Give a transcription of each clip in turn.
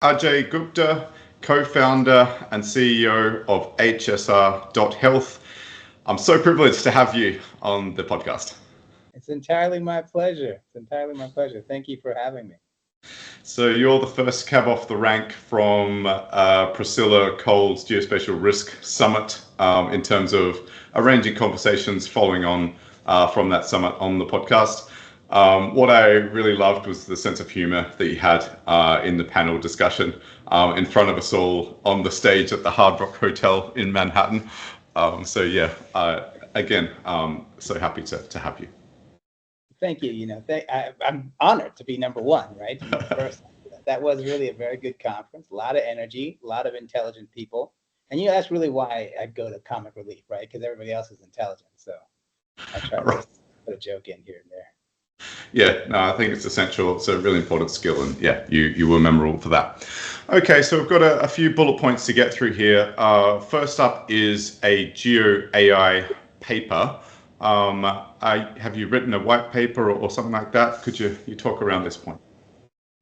Ajay Gupta, co-founder and CEO of HSR.Health. I'm so privileged to have you on the podcast. It's entirely my pleasure. It's entirely my pleasure. Thank you for having me. So you're the first cab off the rank from Priscilla Cole's Geospatial Risk Summit in terms of arranging conversations following on from that summit on the podcast. What I really loved was the sense of humor that you had in the panel discussion in front of us all on the stage at the Hard Rock Hotel in Manhattan. Again, so happy to have you. Thank you. I'm honored to be number one, right? First, that was really a very good conference. A lot of energy, a lot of intelligent people. And that's really why I go to Comic Relief, right? Because everybody else is intelligent. So I try to put a joke in here and there. Yeah, no, I think it's essential. It's a really important skill, and yeah, you were memorable for that. Okay, so we've got a few bullet points to get through here. First up is a Geo AI paper. Have you written a white paper or something like that? Could you talk around this point?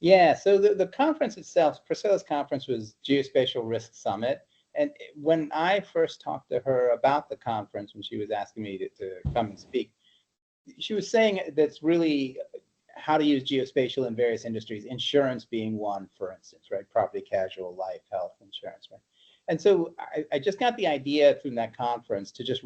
Yeah, so the conference itself, Priscilla's conference, was Geospatial Risk Summit. And when I first talked to her about the conference, when she was asking me to come and speak, she was saying that's really how to use geospatial in various industries, insurance being one, for instance, right? Property, casual, life, health insurance, right? And so I just got the idea from that conference to just,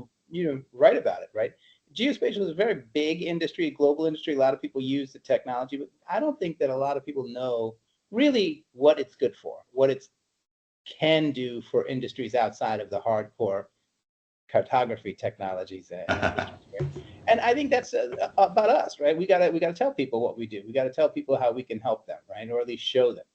write about it, right? Geospatial is a very big industry, global industry. A lot of people use the technology, but I don't think that a lot of people know really what it's good for, what it can do for industries outside of the hardcore cartography technologies and industries, right? And I think that's about us, right? We gotta tell people what we do. We gotta tell people how we can help them, right, or at least show them.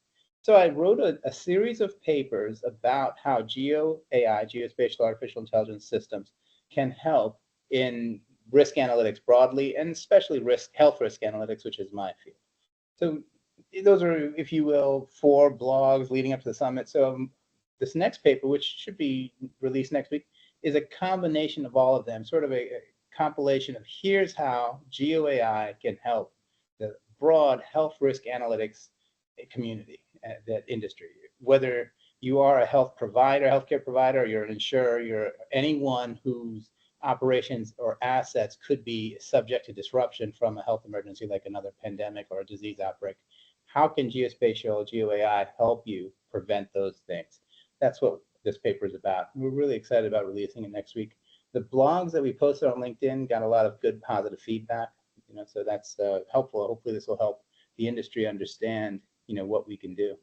So I wrote a series of papers about how geospatial artificial intelligence systems can help in risk analytics broadly, and especially health risk analytics, which is my field. So those are, if you will, 4 blogs leading up to the summit. So this next paper, which should be released next week, is a combination of all of them, sort of a compilation of here's how GeoAI can help the broad health risk analytics community, that industry. Whether you are a healthcare provider, you're an insurer, you're anyone whose operations or assets could be subject to disruption from a health emergency like another pandemic or a disease outbreak, how can geospatial GeoAI help you prevent those things? That's what this paper is about. We're really excited about releasing it next week. The blogs that we posted on LinkedIn got a lot of good positive feedback, so that's helpful. Hopefully this will help the industry understand, what we can do.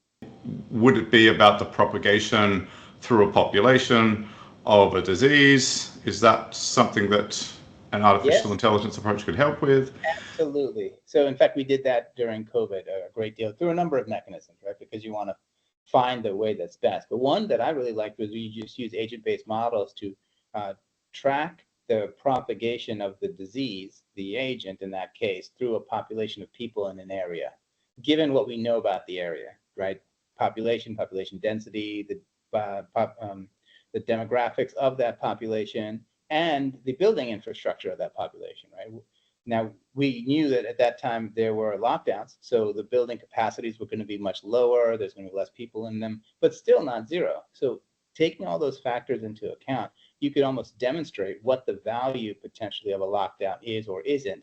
Would it be about the propagation through a population of a disease? Is that something that an artificial intelligence approach could help with? Absolutely. So in fact, we did that during COVID a great deal through a number of mechanisms, right? Because you want to find the way that's best. But one that I really liked was we just use agent-based models to track the propagation of the disease, the agent in that case, through a population of people in an area, given what we know about the area, right? Population density, the demographics of that population, and the building infrastructure of that population, right? Now, we knew that at that time there were lockdowns, so the building capacities were going to be much lower, there's going to be less people in them, but still not zero. So taking all those factors into account, you could almost demonstrate what the value potentially of a lockdown is or isn't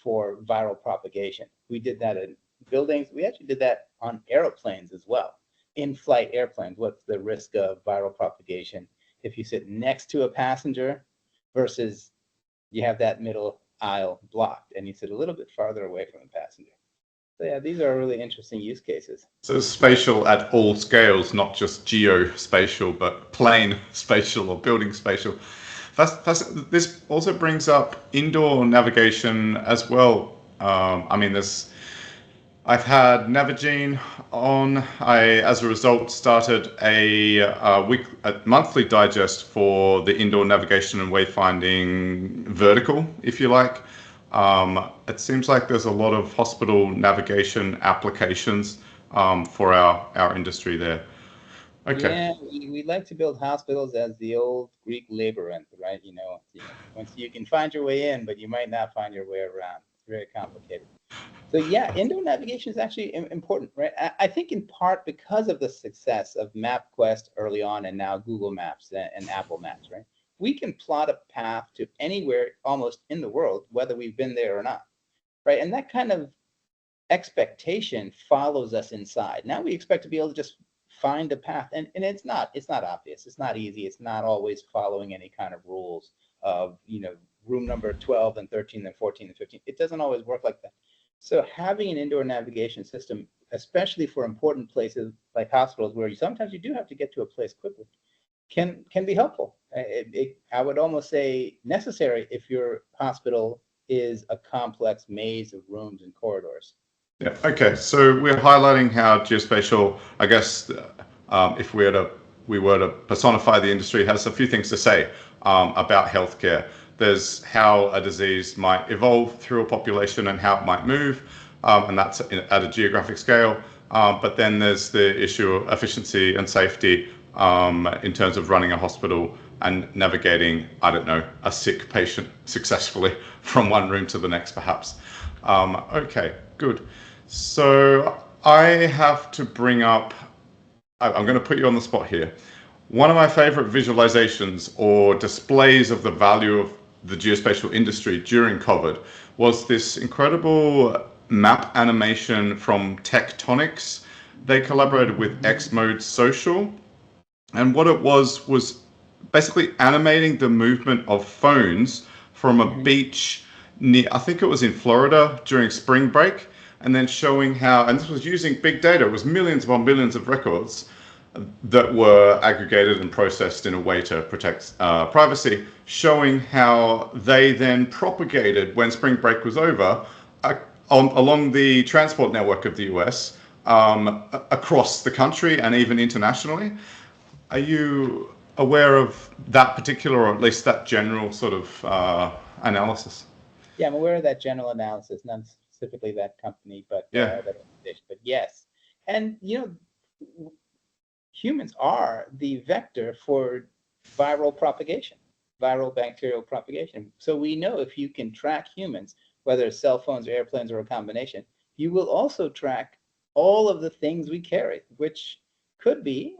for viral propagation. We did that in buildings. We actually did that on airplanes as well. In-flight airplanes, what's the risk of viral propagation if you sit next to a passenger versus you have that middle aisle blocked and you sit a little bit farther away from the passenger? So yeah, these are really interesting use cases. So spatial at all scales, not just geospatial, but plane spatial or building spatial. This also brings up indoor navigation as well. I've had Navigene on. I, as a result, started a monthly digest for the indoor navigation and wayfinding vertical, if you like. It seems like there's a lot of hospital navigation applications for our industry there. Okay. Yeah, we like to build hospitals as the old Greek labyrinth, right? Once you can find your way in, but you might not find your way around. It's very complicated. So yeah, indoor navigation is actually important, right? I think in part because of the success of MapQuest early on and now Google Maps and Apple Maps, right? We can plot a path to anywhere almost in the world, whether we've been there or not, right? And that kind of expectation follows us inside. Now we expect to be able to just find a path, and it's not obvious. It's not easy. It's not always following any kind of rules of, room number 12 and 13 and 14 and 15. It doesn't always work like that. So having an indoor navigation system, especially for important places like hospitals where sometimes you do have to get to a place quickly, can be helpful. I would almost say necessary if your hospital is a complex maze of rooms and corridors. Yeah. Okay. So we're highlighting how geospatial, I guess, if we were to personify the industry, has a few things to say about healthcare. There's how a disease might evolve through a population and how it might move, and that's at a geographic scale. But then there's the issue of efficiency and safety in terms of running a hospital and navigating, I don't know, a sick patient successfully from one room to the next, perhaps. Okay, good. So I have to bring up, I'm going to put you on the spot here. One of my favorite visualizations or displays of the value of the geospatial industry during COVID was this incredible map animation from Tectonics. They collaborated with X Mode Social, and what it was basically animating the movement of phones from a beach near, I think it was in Florida during spring break, and then showing how, and this was using big data, it was millions upon millions of records that were aggregated and processed in a way to protect privacy, showing how they then propagated when spring break was over along the transport network of the US, across the country and even internationally. Are you aware of that particular, or at least that general sort of analysis? Yeah, I'm aware of that general analysis, not specifically that company, but Yeah. that organization. But yes, and humans are the vector for viral propagation, viral bacterial propagation. So we know if you can track humans, whether it's cell phones or airplanes or a combination, you will also track all of the things we carry, which it could be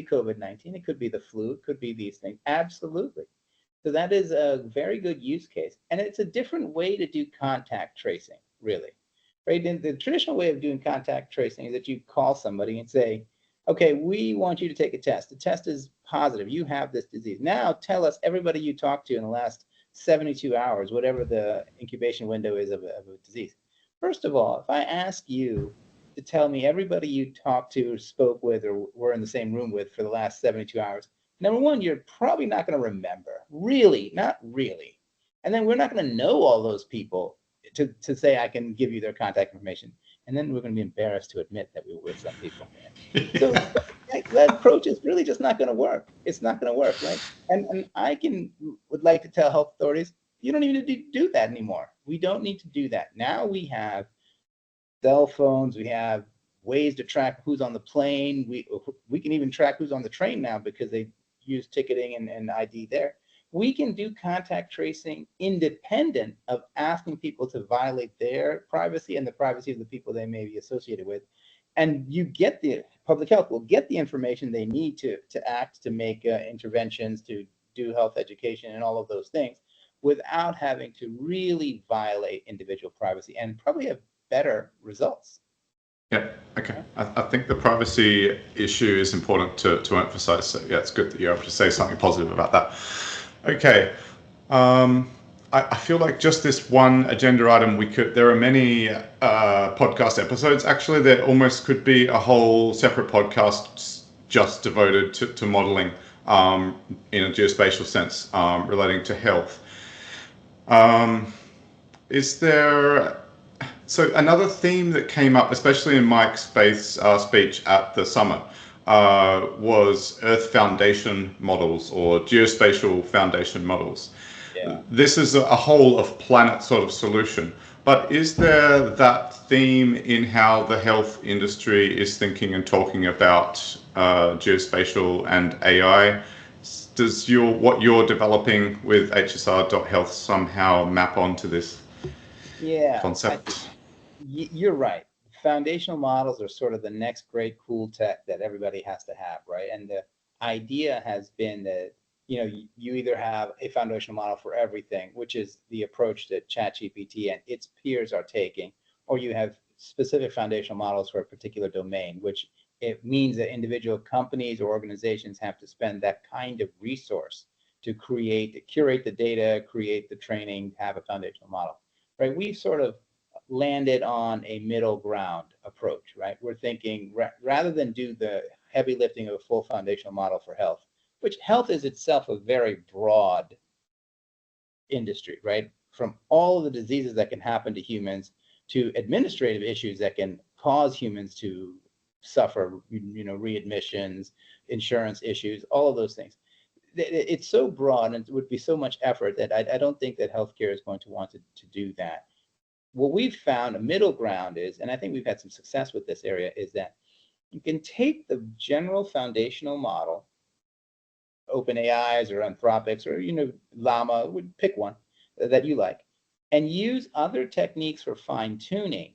COVID-19, it could be the flu, it could be these things. Absolutely. So that is a very good use case. And it's a different way to do contact tracing, really. Right? And the traditional way of doing contact tracing is that you call somebody and say, okay, we want you to take a test. The test is positive. You have this disease. Now tell us everybody you talked to in the last 72 hours, whatever the incubation window is of a disease. First of all, if I ask you to tell me everybody you talked to or spoke with or were in the same room with for the last 72 hours, number one, you're probably not going to remember. Really, not really. And then we're not going to know all those people to say I can give you their contact information. And then we're going to be embarrassed to admit that we were with some people. So that approach is really just not going to work. It's not going to work, right? And would like to tell health authorities, you don't even need to do that anymore. We don't need to do that. Now we have cell phones. We have ways to track who's on the plane. We can even track who's on the train now because they use ticketing and ID there. We can do contact tracing independent of asking people to violate their privacy and the privacy of the people they may be associated with. And the public health will get the information they need to act, to make interventions, to do health education and all of those things without having to really violate individual privacy and probably have better results. Yeah. Okay. I think the privacy issue is important to emphasize. So yeah, it's good that you're able to say something positive about that. Okay. I feel like just this one agenda item, there are many podcast episodes. Actually, there almost could be a whole separate podcast just devoted to modeling in a geospatial sense relating to health. Is there... So another theme that came up, especially in Mike's speech at the summit, was Earth Foundation models or geospatial foundation models. Yeah. This is a whole of planet sort of solution. But is there that theme in how the health industry is thinking and talking about geospatial and AI? Does what you're developing with HSR.Health somehow map onto this concept? You're right. Foundational models are sort of the next great cool tech that everybody has to have, right? And the idea has been that, you either have a foundational model for everything, which is the approach that ChatGPT and its peers are taking, or you have specific foundational models for a particular domain, which it means that individual companies or organizations have to spend that kind of resource to curate the data, create the training, have a foundational model, right? We've sort of landed on a middle ground approach, right? We're thinking rather than do the heavy lifting of a full foundational model for health, which health is itself a very broad industry, right? From all of the diseases that can happen to humans to administrative issues that can cause humans to suffer, readmissions, insurance issues, all of those things. It's so broad and it would be so much effort that I don't think that healthcare is going to want to do that. What we've found a middle ground is, and I think we've had some success with this area, is that you can take the general foundational model, OpenAI's or Anthropic's or Llama, would pick one that you like, and use other techniques for fine tuning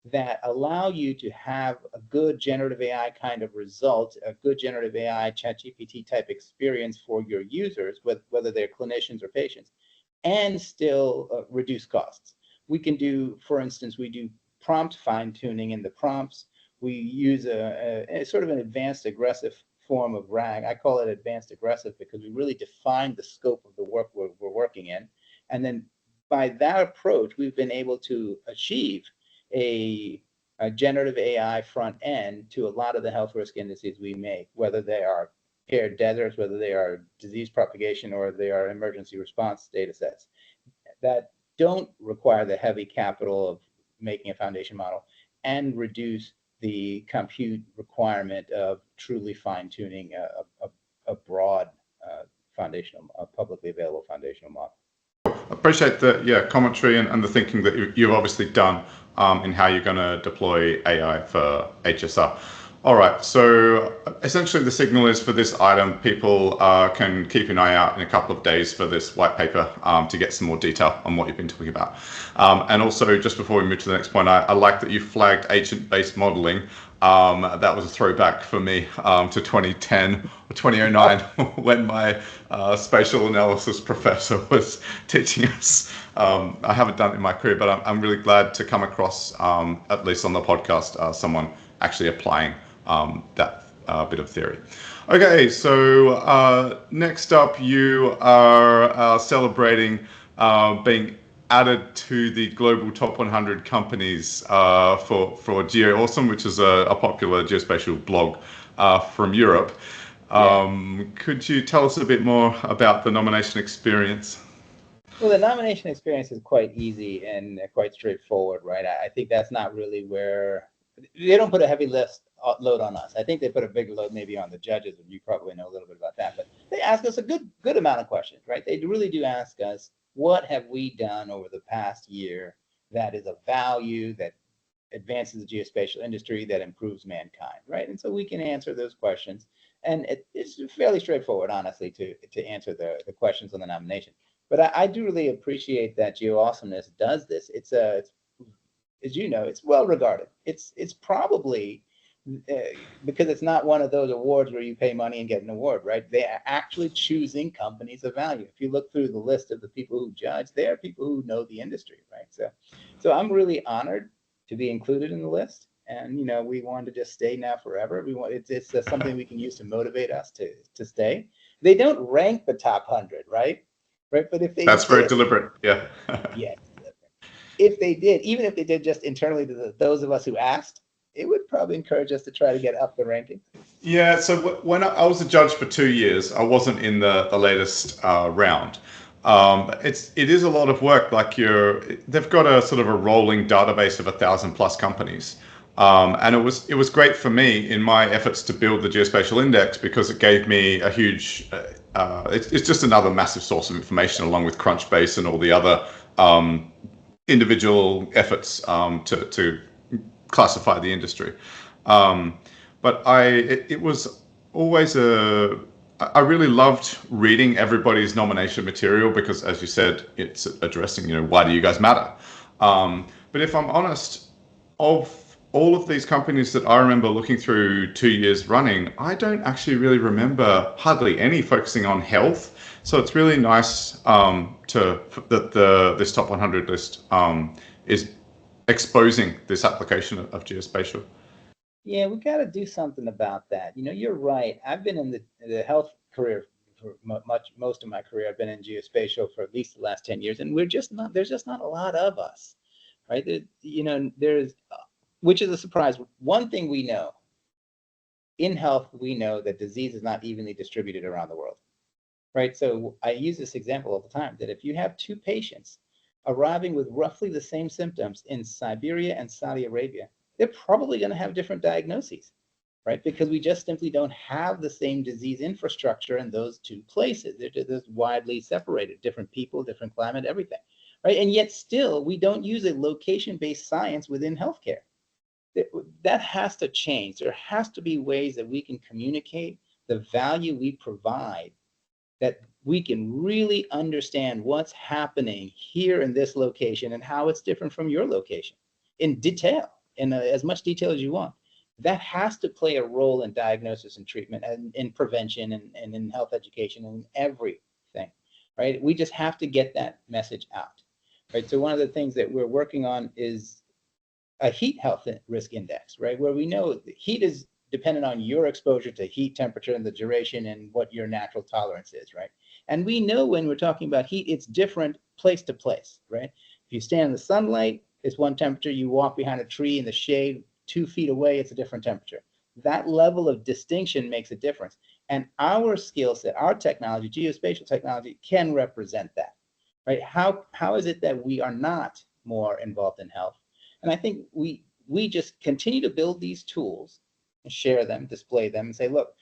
that allow you to have a good generative AI kind of result, a good generative AI ChatGPT type experience for your users, whether they're clinicians or patients, and still reduce costs. We can do, for instance, we do prompt fine tuning in the prompts. We use a sort of an advanced aggressive form of RAG. I call it advanced aggressive because we really define the scope of the work we're working in. And then by that approach, we've been able to achieve a generative AI front end to a lot of the health risk indices we make, whether they are paired deserts, whether they are disease propagation, or they are emergency response data sets that don't require the heavy capital of making a foundation model and reduce the compute requirement of truly fine-tuning a broad publicly available foundational model. Appreciate the commentary and the thinking that you've obviously done in how you're going to deploy AI for HSR. All right, so essentially the signal is for this item, people can keep an eye out in a couple of days for this white paper to get some more detail on what you've been talking about. And also, just before we move to the next point, I like that you flagged agent-based modeling. That was a throwback for me to 2010 or 2009 when my spatial analysis professor was teaching us. I haven't done it in my career, but I'm really glad to come across, at least on the podcast, someone actually applying that bit of theory. Okay, so next up, you are celebrating being added to the global top 100 companies for GeoAwesome, which is a popular geospatial blog from Europe. Could you tell us a bit more about the nomination experience? Well, the nomination experience is quite easy and quite straightforward, right? I think that's not really where they don't put a heavy load on us. I think they put a bigger load maybe on the judges, and you probably know a little bit about that. But they ask us a good amount of questions, right? They really do ask us, what have we done over the past year that is of value, that advances the geospatial industry, that improves mankind, right? And so we can answer those questions. And it's fairly straightforward, honestly, to answer the questions on the nomination. But I do really appreciate that GeoAwesomeness does this. It's as you know, it's well regarded. It's probably because it's not one of those awards where you pay money and get an award, right? They are actually choosing companies of value. If you look through the list of the people who judge, they are people who know the industry, right? So I'm really honored to be included in the list, and we want to just stay now forever. It's something we can use to motivate us to stay. They don't rank the top 100, right? But if that's very deliberate, yeah. Yeah. If they did, even if they did just internally to those of us who asked, it would probably encourage us to try to get up the ranking. Yeah, so when I was a judge for 2 years, I wasn't in the latest round. It is a lot of work. Like they've got a sort of a rolling database of 1,000+ companies, and it was great for me in my efforts to build the geospatial index because it gave me a huge. It's just another massive source of information along with Crunchbase and all the other individual efforts to classify the industry. But it was always I really loved reading everybody's nomination material because, as you said, it's addressing, why do you guys matter? But if I'm honest, of all of these companies that I remember looking through 2 years running, I don't actually really remember hardly any focusing on health. So it's really nice that this top 100 list is exposing this application of geospatial. Yeah, we got to do something about that. You're right. I've been in the health career for most of my career. I've been in geospatial for at least the last 10 years, and there's just not a lot of us, right? Which is a surprise. One thing we know in health, we know that disease is not evenly distributed around the world, right? So I use this example all the time that if you have two patients arriving with roughly the same symptoms in Siberia and Saudi Arabia, they're probably going to have different diagnoses, right? Because we just simply don't have the same disease infrastructure in those two places. They're just widely separated, different people, different climate, everything, right? And yet still, we don't use a location-based science within healthcare. That has to change. There has to be ways that we can communicate the value we provide, that we can really understand what's happening here in this location and how it's different from your location in detail, in as much detail as you want. That has to play a role in diagnosis and treatment and in prevention and in health education and everything, right? We just have to get that message out, right? So one of the things that we're working on is a heat health risk index, right? Where we know the heat is dependent on your exposure to heat, temperature, and the duration and what your natural tolerance is, right? And we know when we're talking about heat, it's different place to place, right? If you stand in the sunlight, it's one temperature. You walk behind a tree in the shade 2 feet away, it's a different temperature. That level of distinction makes a difference. And our skill set, our technology, geospatial technology, can represent that, right? How is it that we are not more involved in health? And I think we just continue to build these tools and share them, display them, and say, look,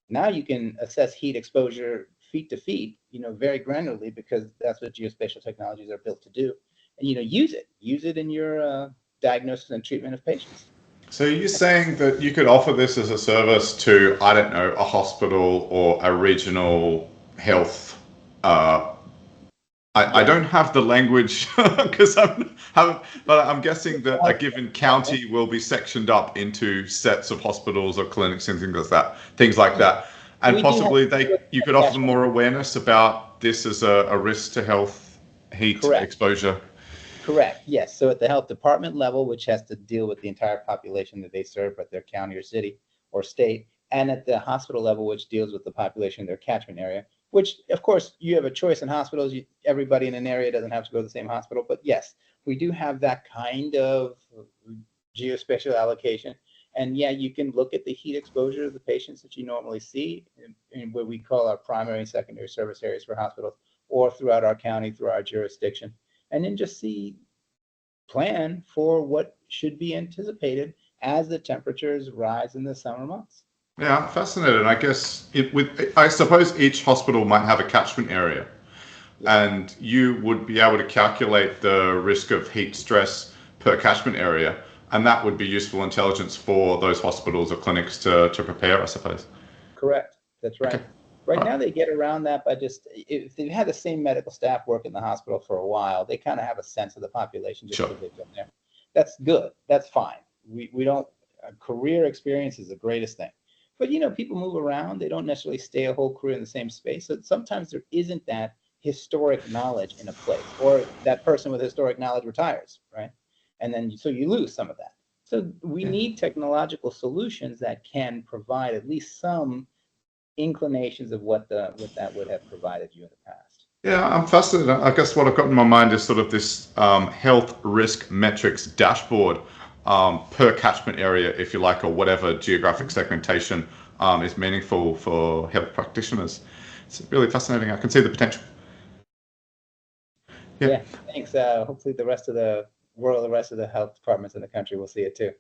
now you can assess heat exposure feet to feet, very granularly, because that's what geospatial technologies are built to do. And use it in your diagnosis and treatment of patients. So you're saying that you could offer this as a service to, I don't know, a hospital or a regional health. I Yes. don't have the language because but I'm guessing that a given county will be sectioned up into sets of hospitals or clinics and things like that, and We do have possibly you could offer them catchment. more awareness about this as a risk to health, heat Correct. exposure. Correct. Yes. So at the health department level, which has to deal with the entire population that they serve at their county or city or state, and at the hospital level, which deals with the population in their catchment area, which of course you have a choice in hospitals. Everybody in an area doesn't have to go to the same hospital, but yes, we do have that kind of geospatial allocation. And yeah, you can look at the heat exposure of the patients that you normally see in what we call our primary and secondary service areas for hospitals, or throughout our county, through our jurisdiction, and then just plan for what should be anticipated as the temperatures rise in the summer months. Yeah, I'm fascinated. I suppose each hospital might have a catchment area, Yeah, and you would be able to calculate the risk of heat stress per catchment area, and that would be useful intelligence for those hospitals or clinics to prepare, I suppose. correct. That's Okay. right. Right now, they get around that by just, if they've had the same medical staff work in the hospital for a while, they kind of have a sense of the population just Sure. because they've been there. That's good. That's fine. We don't, career experience is the greatest thing. But people move around. They don't necessarily stay a whole career in the same space. So sometimes there isn't that historic knowledge in a place, or that person with historic knowledge retires, right? And then so you lose some of that. So we Yeah. need technological solutions that can provide at least some inclinations of what that would have provided you in the past. Yeah, I'm fascinated. I guess what I've got in my mind is sort of this health risk metrics dashboard per catchment area, if you like, or whatever geographic segmentation is meaningful for health practitioners. It's really fascinating. I can see the potential. Yeah. Yeah, thanks. Hopefully the rest of the world, the rest of the health departments in the country will see it too.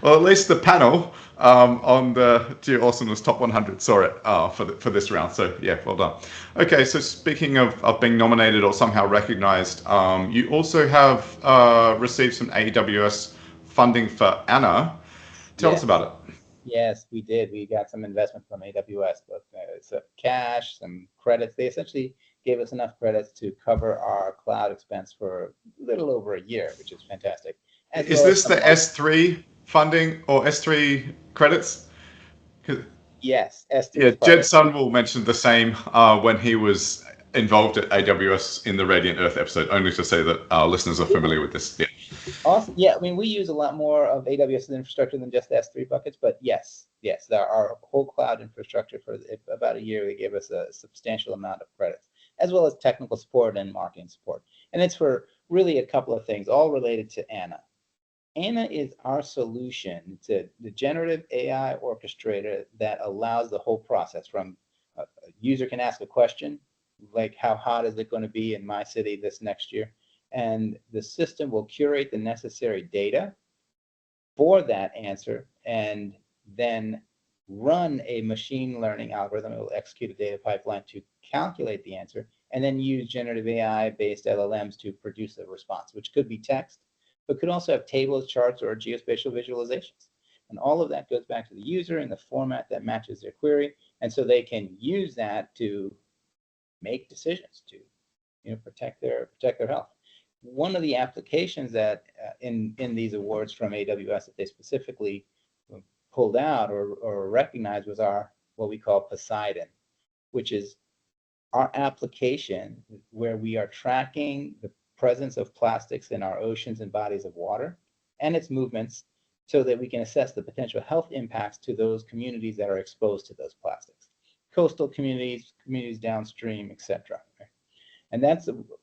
Well, at least the panel on the Geo Awesomeness Top 100 saw it for this round. So yeah, well done. Okay, so speaking of being nominated or somehow recognized, you also have received some AWS funding for Anna. Tell us Yes. about it. Yes, we did. We got some investment from AWS, but some cash, some credits. They essentially gave us enough credits to cover our cloud expense for a little over a year, which is fantastic. as Is well as this some the S3 funding or S3 credits? 'Cause, yes, S3 yeah, is part Jed of it. Sunwell mentioned the same when he was involved at AWS in the Radiant Earth episode, only to say that our listeners are familiar with this. Yeah. Awesome. Yeah, I mean, we use a lot more of AWS's infrastructure than just S3 buckets, but yes, our whole cloud infrastructure for about a year, they gave us a substantial amount of credits, as well as technical support and marketing support. And it's for really a couple of things, all related to Anna. Anna is our solution to the generative AI orchestrator that allows the whole process from a user can ask a question, like how hot is it going to be in my city this next year? And the system will curate the necessary data for that answer and then run a machine learning algorithm. It will execute a data pipeline to calculate the answer and then use generative AI based LLMs to produce a response, which could be text, but could also have tables, charts, or geospatial visualizations. And all of that goes back to the user in the format that matches their query. And so they can use that to make decisions to protect their health. One of the applications that in these awards from AWS that they specifically pulled out or recognized was our what we call Poseidon, which is our application where we are tracking the presence of plastics in our oceans and bodies of water and its movements so that we can assess the potential health impacts to those communities that are exposed to those plastics, coastal communities, communities downstream, etc. And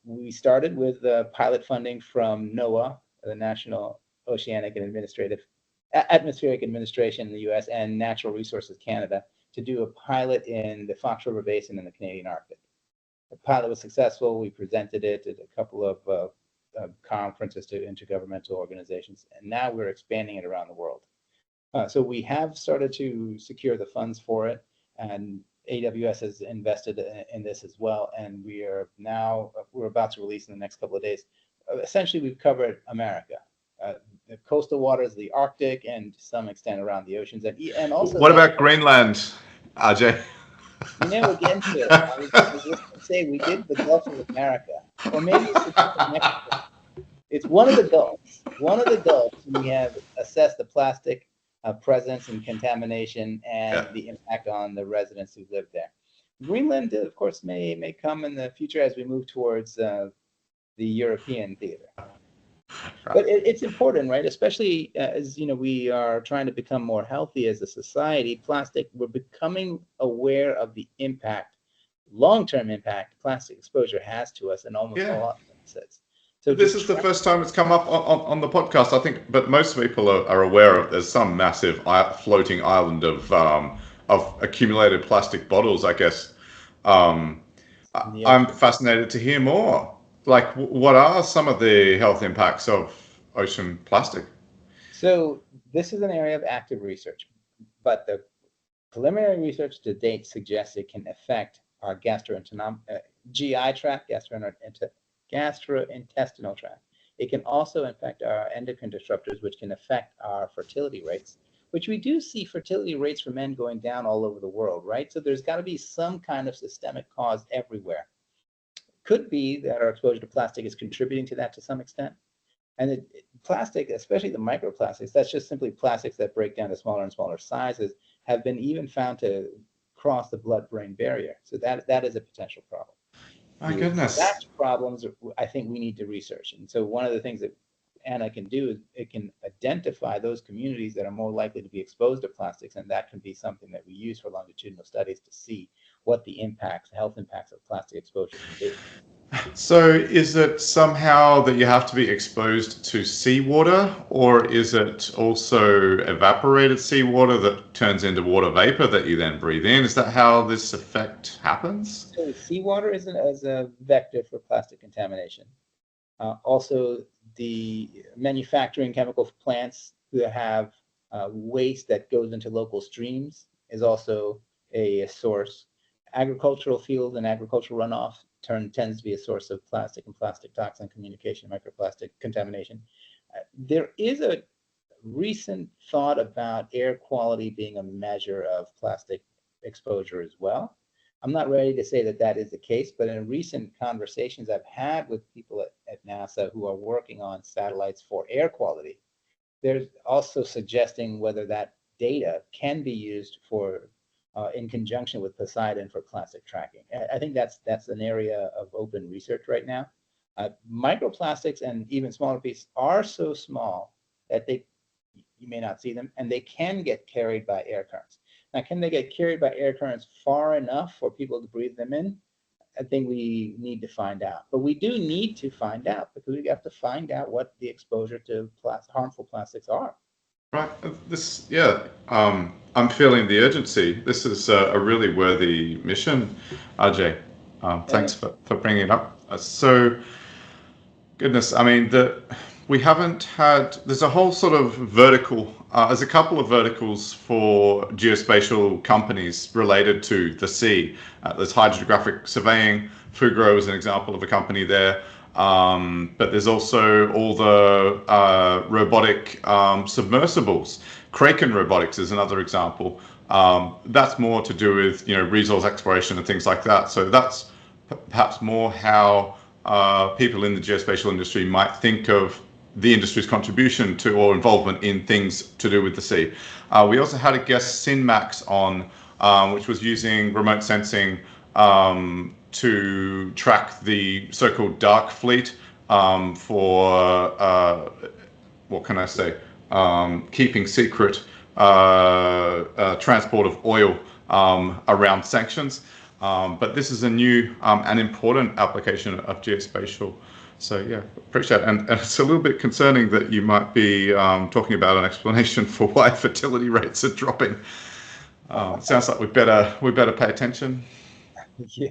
we started with pilot funding from NOAA, the National Oceanic and Atmospheric Administration in the U.S., and Natural Resources Canada to do a pilot in the Fox River Basin in the Canadian Arctic. The pilot was successful. We presented it at a couple of conferences to intergovernmental organizations, and now we're expanding it around the world. So we have started to secure the funds for it, and AWS has invested in this as well, and we're about to release in the next couple of days. Essentially, we've covered America, the coastal waters, the Arctic, and to some extent around the oceans, and also What about Greenland, RJ? we're getting to it. I was just going to say we did the Gulf of America, or maybe it's the Gulf of Mexico. It's one of the Gulfs. One of the Gulfs. We have assessed the plastic presence and contamination and Yeah. the impact on the residents who live there. Greenland, of course, may come in the future as we move towards the European theater. But it's important, right? Especially as we are trying to become more healthy as a society. Plastic, we're becoming aware of the impact, long-term impact plastic exposure has to us in almost Yeah. all instances. So This is the first time it's come up on the podcast, I think, but most people are aware of there's some massive floating island of accumulated plastic bottles, I guess. I'm fascinated to hear more. Like, what are some of the health impacts of ocean plastic? So this is an area of active research, but the preliminary research to date suggests it can affect our GI tract, gastrointestinal tract. It can also affect our endocrine disruptors, which can affect our fertility rates, which we do see fertility rates for men going down all over the world, right? So there's got to be some kind of systemic cause everywhere. Could be that our exposure to plastic is contributing to that to some extent. And plastic, especially the microplastics, that's just simply plastics that break down to smaller and smaller sizes, have been even found to cross the blood-brain barrier. So that is a potential problem. My The goodness. exact problems, I think we need to research. And so one of the things that Anna can do is it can identify those communities that are more likely to be exposed to plastics, and that can be something that we use for longitudinal studies to see what the health impacts of plastic exposure can be. So is it somehow that you have to be exposed to seawater, or is it also evaporated seawater that turns into water vapor that you then breathe in? Is that how this effect happens? So seawater is as a vector for plastic contamination. Also, the manufacturing chemical plants that have waste that goes into local streams is also a source. Agricultural fields and agricultural runoff tends to be a source of plastic and plastic toxin communication, microplastic contamination. There is a recent thought about air quality being a measure of plastic exposure as well. I'm not ready to say that that is the case, but in recent conversations I've had with people at NASA who are working on satellites for air quality, there's also suggesting whether that data can be used for in conjunction with Poseidon for plastic tracking. I think that's an area of open research right now. Microplastics and even smaller pieces are so small that you may not see them, and they can get carried by air currents. Now, can they get carried by air currents far enough for people to breathe them in? I think we need to find out. But we do need to find out because we have to find out what the exposure to harmful plastics are. Right. I'm feeling the urgency. This is a really worthy mission, RJ. Thanks for bringing it up. Goodness, I mean, we haven't had. There's a whole sort of vertical. There's a couple of verticals for geospatial companies related to the sea. There's hydrographic surveying. Fugro is an example of a company there. But there's also all the robotic submersibles. Kraken Robotics is another example. That's more to do with resource exploration and things like that. So that's perhaps more how people in the geospatial industry might think of the industry's contribution to or involvement in things to do with the sea. We also had a guest, Sinmax, on, which was using remote sensing to track the so-called dark fleet for, what can I say, keeping secret transport of oil around sanctions. But this is a new and important application of geospatial. So yeah, appreciate it. And it's a little bit concerning that you might be talking about an explanation for why fertility rates are dropping. It sounds like we better pay attention. Yeah,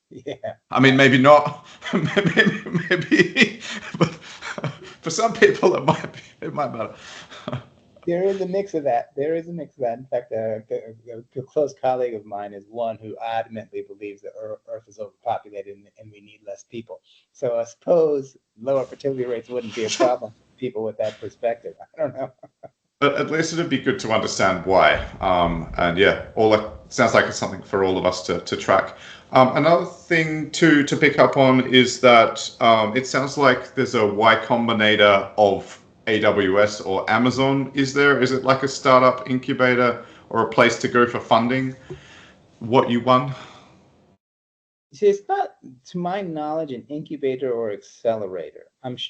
yeah. I mean, maybe not. maybe, but for some people it might matter. There is a mix of that. There is a mix of that. In fact, a close colleague of mine is one who adamantly believes that Earth is overpopulated and we need less people. So I suppose lower fertility rates wouldn't be a problem for people with that perspective. I don't know. But at least it'd be good to understand why. And yeah, all that sounds like it's something for all of us to track. Another thing to pick up on is that it sounds like there's a Y Combinator of AWS or Amazon. Is there? Is it like a startup incubator or a place to go for funding? What you won? See, it's not, to my knowledge, an incubator or accelerator.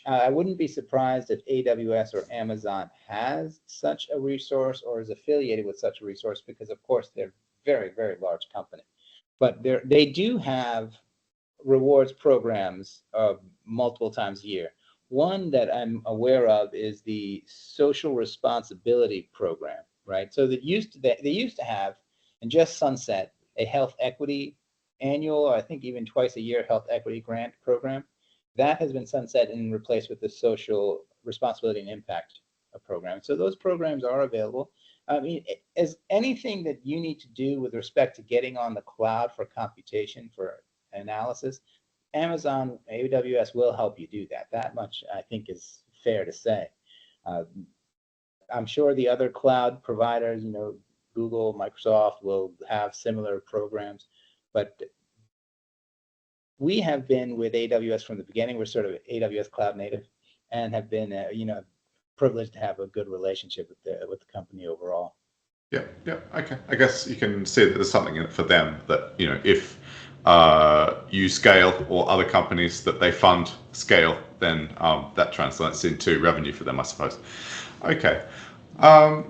I wouldn't be surprised if AWS or Amazon has such a resource or is affiliated with such a resource because, of course, they're very, very large company. But they do have rewards programs multiple times a year. One that I'm aware of is the social responsibility program, right? So they used to have, and just sunset, a health equity annual, I think even twice a year, health equity grant program. That has been sunset and replaced with the social responsibility and impact program. So those programs are available. I mean, as anything that you need to do with respect to getting on the cloud for computation for analysis, Amazon, AWS will help you do that. That much I think is fair to say. Uh, I'm sure the other cloud providers, Google, Microsoft, will have similar programs, but we have been with AWS from the beginning. We're sort of AWS cloud native, and have been, privileged to have a good relationship with the company overall. Yeah, yeah, okay. I guess you can see that there's something in it for them that, if you scale or other companies that they fund scale, then that translates into revenue for them, I suppose. Okay,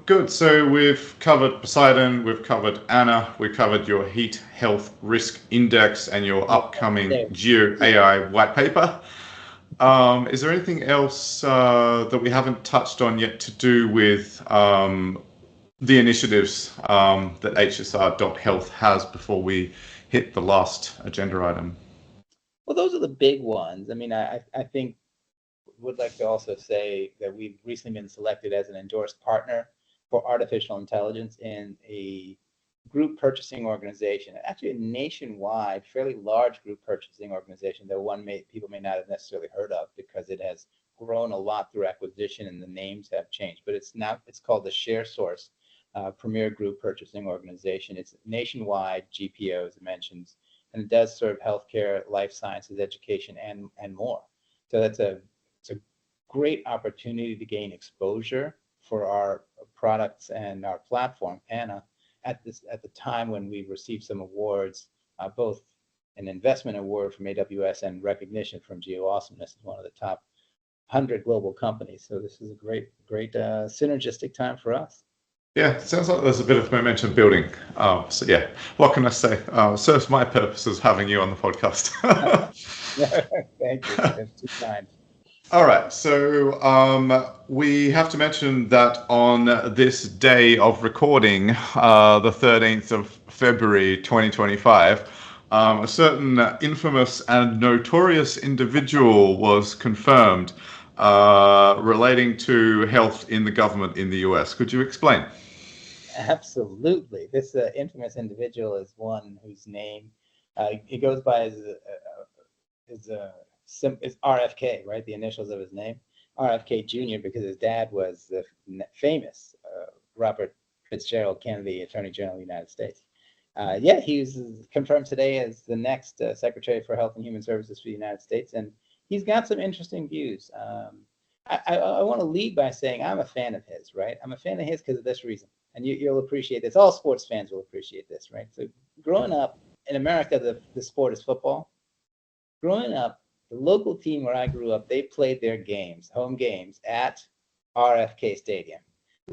good. So we've covered Poseidon, we've covered Anna, we've covered your heat health risk index and your upcoming Geo AI white paper. Is there anything else that we haven't touched on yet to do with the initiatives that HSR.Health has before we hit the last agenda item? Well, those are the big ones. I mean, I think would like to also say that we've recently been selected as an endorsed partner for artificial intelligence in a group purchasing organization, actually a nationwide, fairly large group purchasing organization that people may not have necessarily heard of because it has grown a lot through acquisition and the names have changed. But it's called the ShareSource premier group purchasing organization. It's nationwide GPO, as it mentions, and it does serve healthcare, life sciences, education, and more. So it's a great opportunity to gain exposure for our products and our platform, Anna, at the time when we received some awards, both an investment award from AWS and recognition from GeoAwesomeness as one of the top 100 global companies. So this is a great synergistic time for us. Yeah, sounds like there's a bit of momentum building. So yeah, what can I say? Serves my purposes having you on the podcast. Thank you. That's too kind. All right, so we have to mention that on this day of recording, the 13th of February 2025, a certain infamous and notorious individual was confirmed relating to health in the government in the US. Could you explain? Absolutely. This infamous individual is one whose name he goes by as RFK, right? The initials of his name, RFK Jr., because his dad was the famous Robert Fitzgerald Kennedy, Attorney General of the United States. Yeah, he was confirmed today as the next Secretary for Health and Human Services for the United States, and he's got some interesting views. I want to lead by saying I'm a fan of his, right? I'm a fan of his because of this reason, and you'll appreciate this. All sports fans will appreciate this, right? So growing up in America, the sport is football. Growing up, the local team where I grew up, they played their games, home games, at RFK Stadium.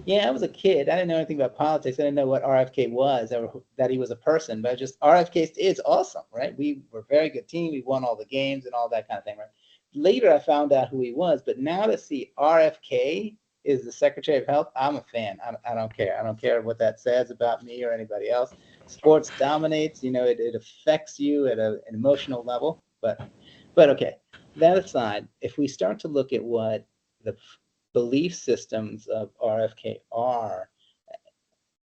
Yeah, I was a kid. I didn't know anything about politics. I didn't know what RFK was or that he was a person, but just RFK is awesome, right? We were a very good team. We won all the games and all that kind of thing, right? Later, I found out who he was, but now to see RFK is the Secretary of Health, I'm a fan. I don't care. I don't care what that says about me or anybody else. Sports dominates. It affects you at an emotional level. But okay, that aside, if we start to look at what the belief systems of RFK are,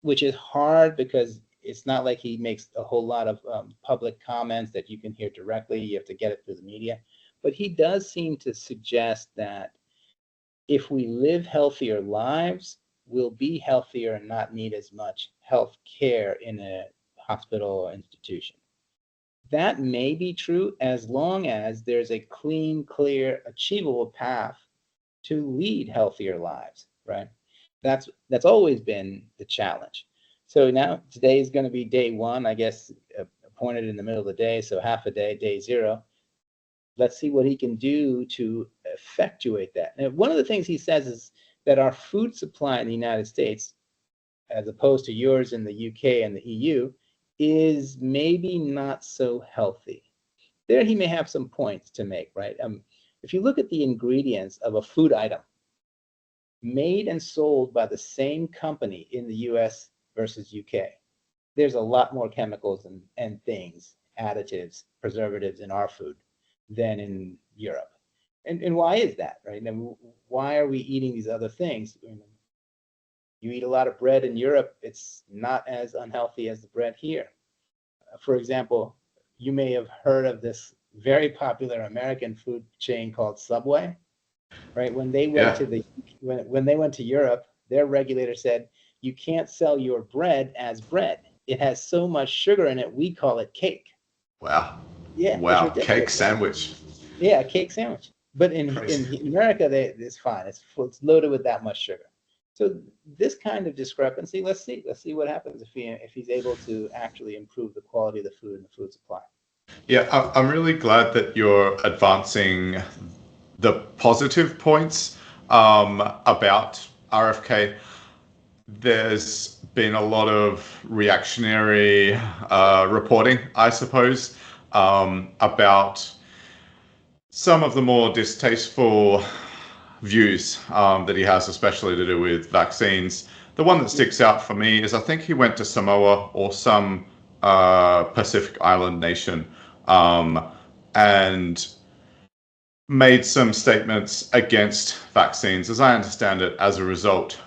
which is hard because it's not like he makes a whole lot of public comments that you can hear directly. You have to get it through the media. But he does seem to suggest that if we live healthier lives, we'll be healthier and not need as much health care in a hospital or institution. That may be true as long as there's a clean, clear, achievable path to lead healthier lives, right? That's always been the challenge. So now today is going to be day one, I guess, appointed in the middle of the day, so half a day, day zero. Let's see what he can do to effectuate that. Now, one of the things he says is that our food supply in the United States, as opposed to yours in the UK and the EU, is maybe not so healthy. There he may have some points to make, right? If you look at the ingredients of a food item made and sold by the same company in the US versus UK, there's a lot more chemicals and things, additives, preservatives in our food than in Europe. And why is that, right? And why are we eating these other things? You eat a lot of bread in Europe, it's not as unhealthy as the bread here. For example, you may have heard of this very popular American food chain called Subway, right? When they went when they went to Europe, their regulator said you can't sell your bread as bread. It has so much sugar in it, we call it cake. Wow. Yeah, it's Wow. Cake ridiculous. sandwich. Yeah, a cake sandwich. But in America, it's fine. It's loaded with that much sugar. So this kind of discrepancy, let's see what happens if he's able to actually improve the quality of the food and the food supply. Yeah, I'm really glad that you're advancing the positive points about RFK. There's been a lot of reactionary reporting, I suppose, about some of the more distasteful views that he has, especially to do with vaccines. The one that sticks out for me is I think he went to Samoa or some Pacific Island nation and made some statements against vaccines. As I understand it, as a result,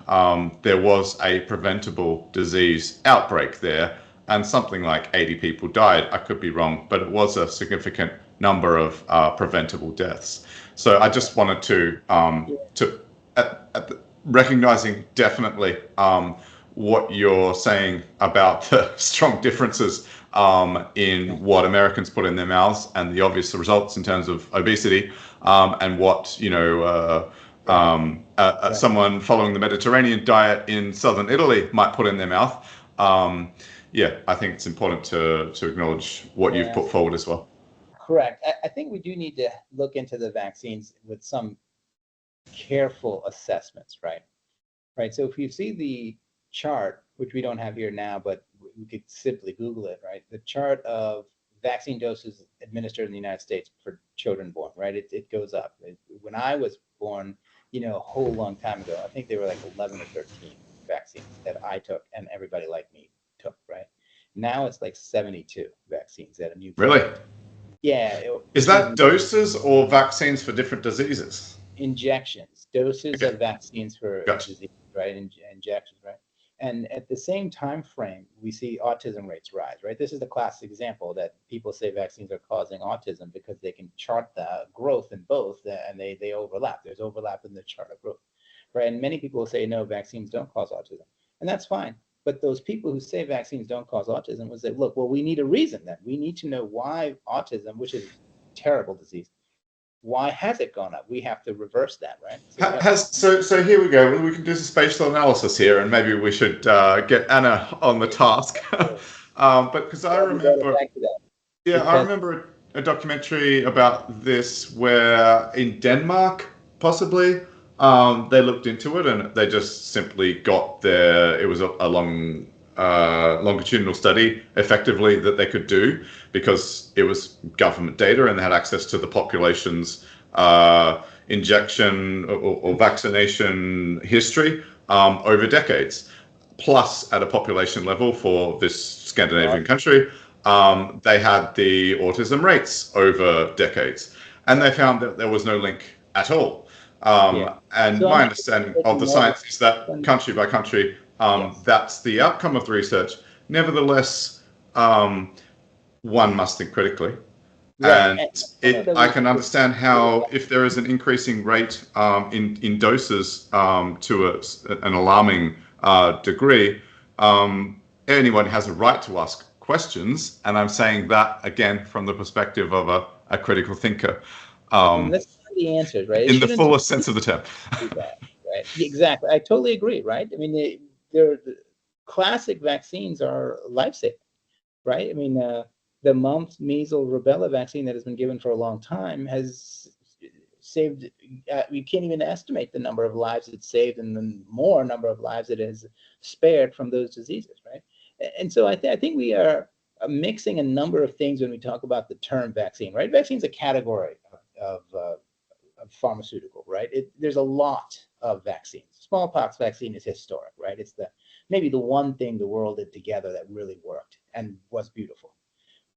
there was a preventable disease outbreak there, and something like 80 people died. I could be wrong, but it was a significant number of preventable deaths. So I just wanted to recognizing definitely what you're saying about the strong differences in what Americans put in their mouths and the obvious results in terms of obesity, and what someone following the Mediterranean diet in southern Italy might put in their mouth. Yeah, I think it's important to acknowledge what you've put forward as well. Correct. I think we do need to look into the vaccines with some careful assessments, right? Right. So if you see the chart, which we don't have here now, but we could simply Google it, right? The chart of vaccine doses administered in the United States for children born, right? It goes up. When I was born, a whole long time ago, I think they were like 11 or 13 vaccines that I took and everybody like me took, right? Now it's like 72 vaccines that a new kid Really? can take. Yeah. Is that doses or vaccines for different diseases? Injections, doses Okay, of vaccines for gotcha. disease, right? Injections, right? And at the same time frame, we see autism rates rise, right? This is the classic example that people say vaccines are causing autism because they can chart the growth in both, and they overlap. There's overlap in the chart of growth, right? And many people say no, vaccines don't cause autism, and that's fine. But those people who say vaccines don't cause autism will say, look, well, we need a reason then. We need to know why autism, which is a terrible disease, why has it gone up? We have to reverse that, right? So we have to. So here we go. We can do some spatial analysis here, and maybe we should get Anna on the task. But because I Yeah, we brought it remember, back to that yeah, I because remember a documentary about this where in Denmark, possibly, they looked into it and they just simply got their. It was a long, longitudinal study, effectively, that they could do because it was government data and they had access to the population's injection or vaccination history over decades, plus at a population level for this Scandinavian country. They had the autism rates over decades, and they found that there was no link at all. yeah. And So I'm my not understanding of taking the more of science is that a country by country, yes. that's the outcome of the research. Nevertheless, one must think critically. Right. And And some of the I can research understand how, if there is an increasing rate in doses to an alarming degree, anyone has a right to ask questions. And I'm saying that again from the perspective of a critical thinker, and let's find the answers, right? It in the shouldn't fullest sense of the term. do that, right? Yeah, exactly. I totally agree, right? I mean, the classic vaccines are life-saving, right? I mean, the mumps, measles, rubella vaccine that has been given for a long time has saved. You can't even estimate the number of lives it saved, and the more number of lives it has spared from those diseases, right? And so I think we are mixing a number of things when we talk about the term vaccine, right? Vaccine is a category of pharmaceutical, right? There's a lot of vaccines. Smallpox vaccine is historic, right? It's maybe the one thing the world did together that really worked and was beautiful,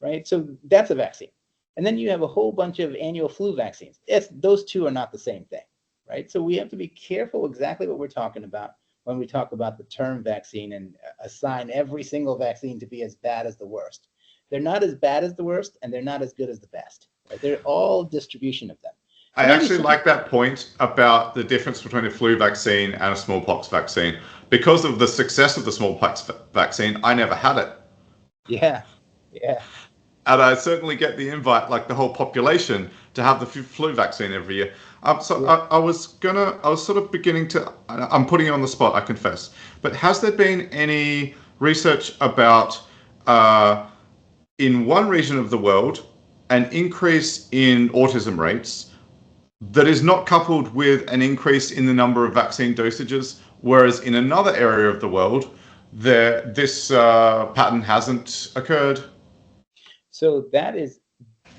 right? So that's a vaccine. And then you have a whole bunch of annual flu vaccines. Those two are not the same thing, right? So we have to be careful exactly what we're talking about when we talk about the term vaccine and assign every single vaccine to be as bad as the worst. They're not as bad as the worst, and they're not as good as the best, right? They're all distribution of them. I So maybe actually some. like that point about the difference between a flu vaccine and a smallpox vaccine. Because of the success of the smallpox vaccine, I never had it. Yeah, yeah, And I certainly get the invite, like the whole population, to have the flu vaccine every year. So yeah. I was sort of beginning to, I'm putting you on the spot, I confess, but has there been any research about, in one region of the world, an increase in autism rates that is not coupled with an increase in the number of vaccine dosages, whereas in another area of the world, this pattern hasn't occurred? So that is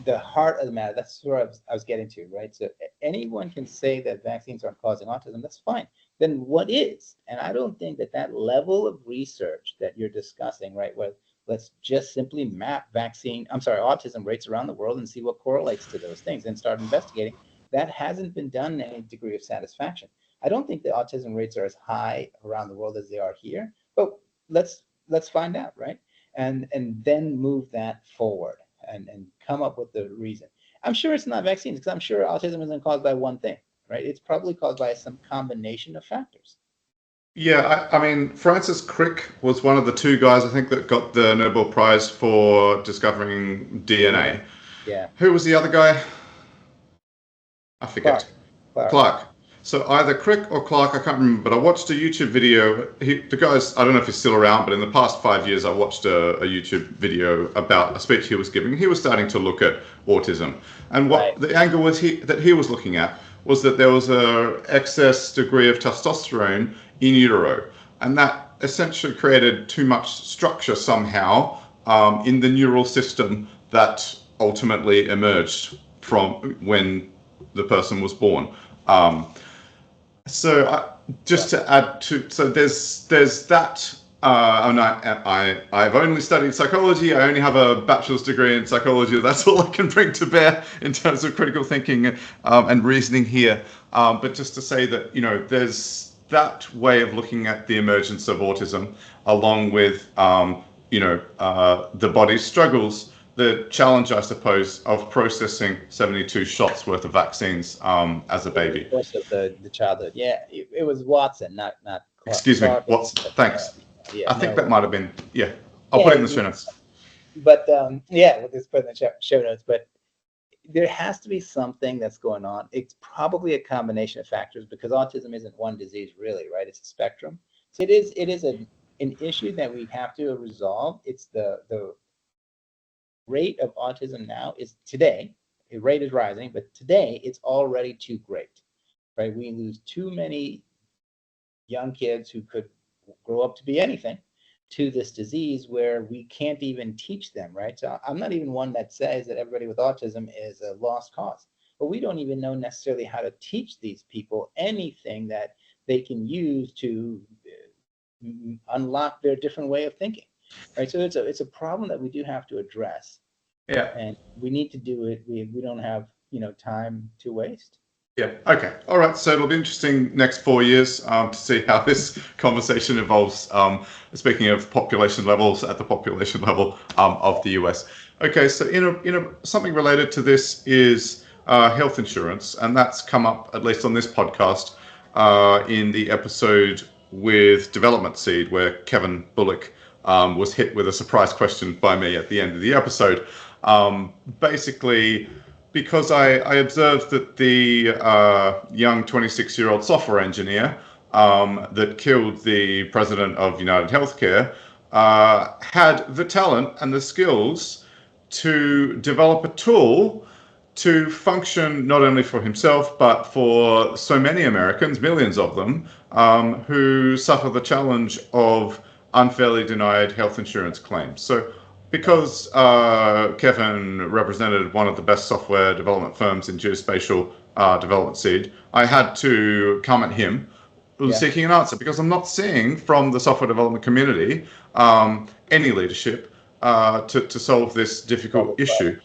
the heart of the matter. That's where I was getting to, right? So anyone can say that vaccines aren't causing autism. That's fine. Then what is? And I don't think that level of research that you're discussing, right? Where let's just simply map autism rates around the world and see what correlates to those things and start investigating. That hasn't been done in any degree of satisfaction. I don't think the autism rates are as high around the world as they are here, but let's find out, right? And then move that forward and come up with the reason. I'm sure it's not vaccines because I'm sure autism isn't caused by one thing, right? It's probably caused by some combination of factors. Yeah, I mean, Francis Crick was one of the two guys I think that got the Nobel Prize for discovering DNA. DNA. Yeah. Who was the other guy? I forget. Clark. Clark. Clark. So either Crick or Clark, I can't remember, but I watched a YouTube video. The guy's, I don't know if he's still around, but in the past 5 years, I watched a YouTube video about a speech he was giving. He was starting to look at autism. And Right. what the angle was that he was looking at was that there was a excess degree of testosterone in utero. And that essentially created too much structure somehow in the neural system that ultimately emerged from when the person was born. Um, just to add to, so there's that. And I've only studied psychology. I only have a bachelor's degree in psychology. That's all I can bring to bear in terms of critical thinking and reasoning here. But just to say that, there's that way of looking at the emergence of autism, along with the body's struggles, the challenge, I suppose, of processing 72 shots worth of vaccines as a Over the baby. course of the childhood. Yeah, it was Watson, not Excuse me, Clark. what's But, thanks. yeah, I think no. that might have been, yeah. I'll put Yeah, it in the show notes. but yeah, we'll just put in the show notes. But there has to be something that's going on. It's probably a combination of factors because autism isn't one disease, really, right? It's a spectrum. So it is an issue that we have to resolve. It's the rate of autism now is today. The rate is rising, but today it's already too great, right? We lose too many young kids who could grow up to be anything to this disease where we can't even teach them, right? So I'm not even one that says that everybody with autism is a lost cause, but we don't even know necessarily how to teach these people anything that they can use to unlock their different way of thinking, right? So it's a problem that we do have to address, Yeah. and we need to do it. We don't have time to waste. Yeah. Okay. All right. So it'll be interesting next 4 years to see how this conversation evolves. Speaking of population levels at the population level of the US. Okay. So something related to this is health insurance, and that's come up at least on this podcast in the episode with Development Seed, where Kevin Bullock was hit with a surprise question by me at the end of the episode. Basically, because I observed that the young 26-year-old software engineer that killed the president of United Healthcare had the talent and the skills to develop a tool to function not only for himself but for so many Americans, millions of them, who suffer the challenge of unfairly denied health insurance claims. So because Kevin represented one of the best software development firms in geospatial development seed, I had to come at him Yeah. seeking an answer because I'm not seeing from the software development community any leadership to solve this difficult issue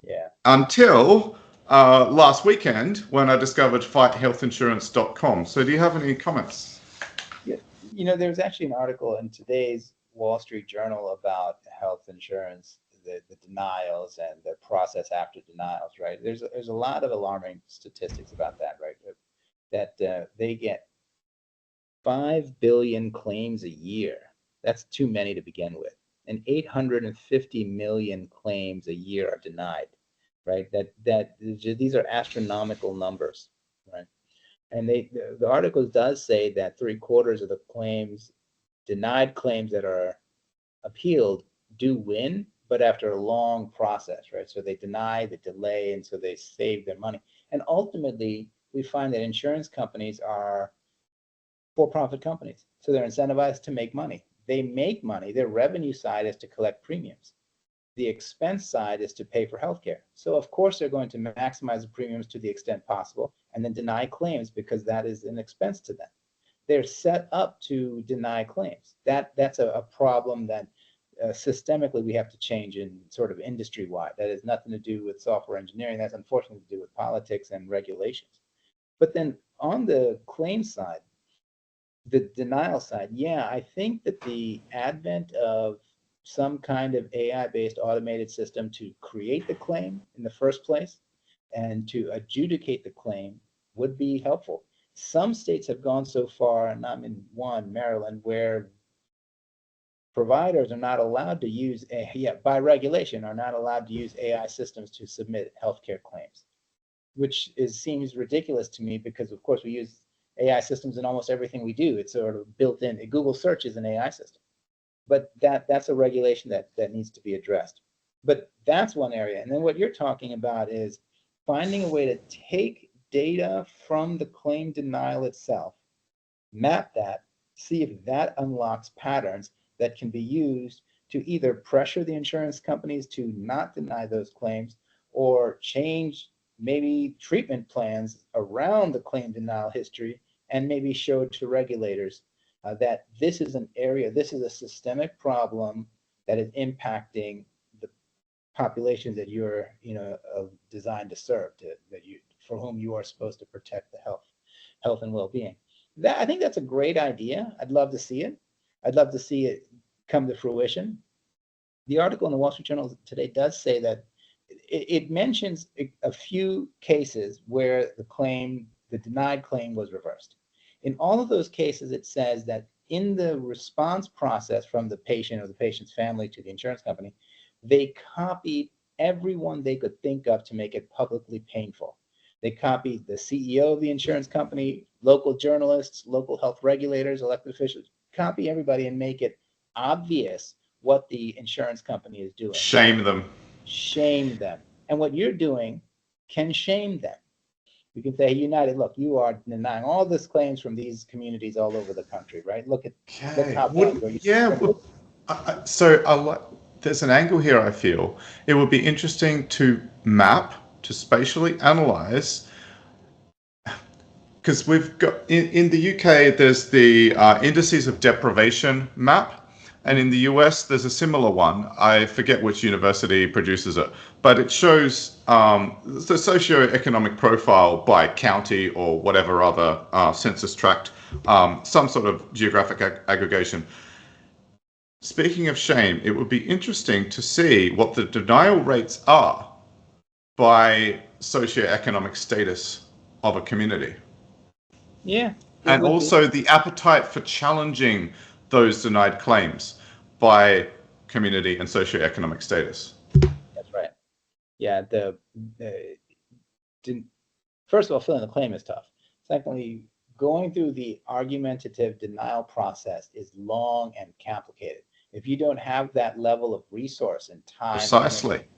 Yeah. until last weekend when I discovered fighthealthinsurance.com. So do you have any comments? Yeah, there's actually an article in today's Wall Street Journal about health insurance, the denials and the process after denials, right? There's a lot of alarming statistics about that, right? That they get 5 billion claims a year. That's too many to begin with. And 850 million claims a year are denied, right? That these are astronomical numbers, right? And the article does say that 3/4 of the claims, denied claims that are appealed, do win, but after a long process, right? So they deny, they delay, and so they save their money. And ultimately, we find that insurance companies are for-profit companies, so they're incentivized to make money. They make money. Their revenue side is to collect premiums. The expense side is to pay for healthcare. So of course they're going to maximize the premiums to the extent possible and then deny claims because that is an expense to them. They're set up to deny claims. That's a problem that systemically we have to change in sort of industry wide. That has nothing to do with software engineering. That's unfortunately to do with politics and regulations. But then on the claim side, the denial side, yeah, I think that the advent of some kind of AI-based automated system to create the claim in the first place and to adjudicate the claim would be helpful. some states have gone so far, and I'm in one, Maryland, where providers are not allowed to use, by regulation, are not allowed to use AI systems to submit healthcare claims, which seems ridiculous to me because, of course, we use AI systems in almost everything we do. It's sort of built in. Google search is an AI system, but that's a regulation that needs to be addressed. But that's one area. And then what you're talking about is finding a way to take data from the claim denial itself, map that, see if that unlocks patterns that can be used to either pressure the insurance companies to not deny those claims or change maybe treatment plans around the claim denial history, and maybe show to regulators that this is an area, this is a systemic problem that is impacting the population that you're designed to serve, for whom you are supposed to protect the health and well-being. I think that's a great idea. I'd love to see it. I'd love to see it come to fruition. The article in the Wall Street Journal today does say that it mentions a few cases where the denied claim was reversed. In all of those cases, it says that in the response process from the patient or the patient's family to the insurance company, they copied everyone they could think of to make it publicly painful. They copied the CEO of the insurance company, local journalists, local health regulators, elected officials, copy everybody and make it obvious what the insurance company is doing. Shame them. Shame them. And what you're doing can shame them. You can say, hey, United, look, you are denying all these claims from these communities all over the country, right? Look how bad. There's an angle here. I feel it would be interesting to map, to spatially analyze, because we've got in the UK there's the indices of deprivation map. And in the US, there's a similar one. I forget which university produces it, but it shows the socioeconomic profile by county or whatever other census tract, some sort of geographic aggregation. Speaking of shame, it would be interesting to see what the denial rates are by socioeconomic status of a community. Yeah. And also the appetite for challenging those denied claims by community and socioeconomic status. That's right. Yeah. First of all, filling the claim is tough. Secondly, going through the argumentative denial process is long and complicated. If you don't have that level of resource and time, precisely,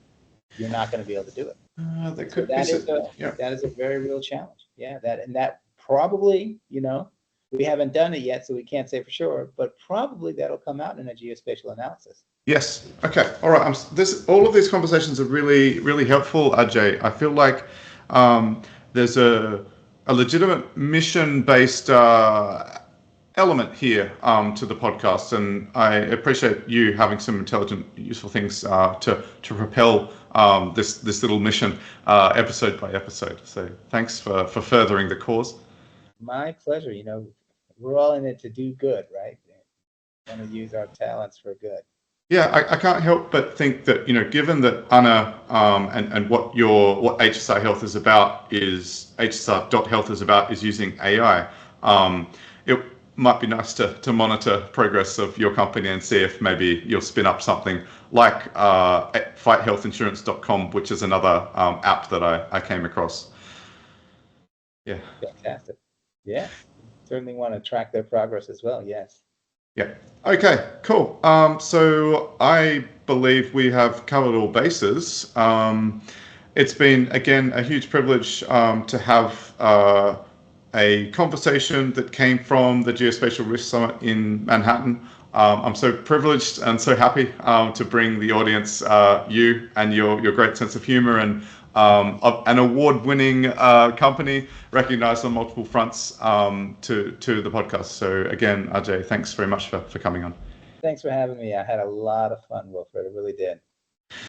you're not going to be able to do it. That is a very real challenge. Yeah. That probably, we haven't done it yet, so we can't say for sure, but probably that'll come out in a geospatial analysis. Yes. Okay. All right. All of these conversations are really, really helpful, Ajay. I feel like there's a legitimate mission-based element here to the podcast, and I appreciate you having some intelligent, useful things to propel this little mission episode by episode. So thanks for furthering the cause. My pleasure. We're all in it to do good, right? We want to use our talents for good. Yeah, I can't help but think that, given that Anna and what HSR.Health is about HSR.Health is about is using AI, it might be nice to monitor progress of your company and see if maybe you'll spin up something like fighthealthinsurance.com, which is another app that I came across. Yeah. Fantastic. Yeah. Certainly want to track their progress as well. Yes. Yeah. Okay, cool. So I believe we have covered all bases. It's been, again, a huge privilege to have a conversation that came from the Geospatial Risk Summit in Manhattan. I'm so privileged and so happy to bring the audience you and your great sense of humor and an award-winning company recognized on multiple fronts to the podcast. So again, Ajay, thanks very much for coming on. Thanks for having me. I had a lot of fun, Wilfred. I really did.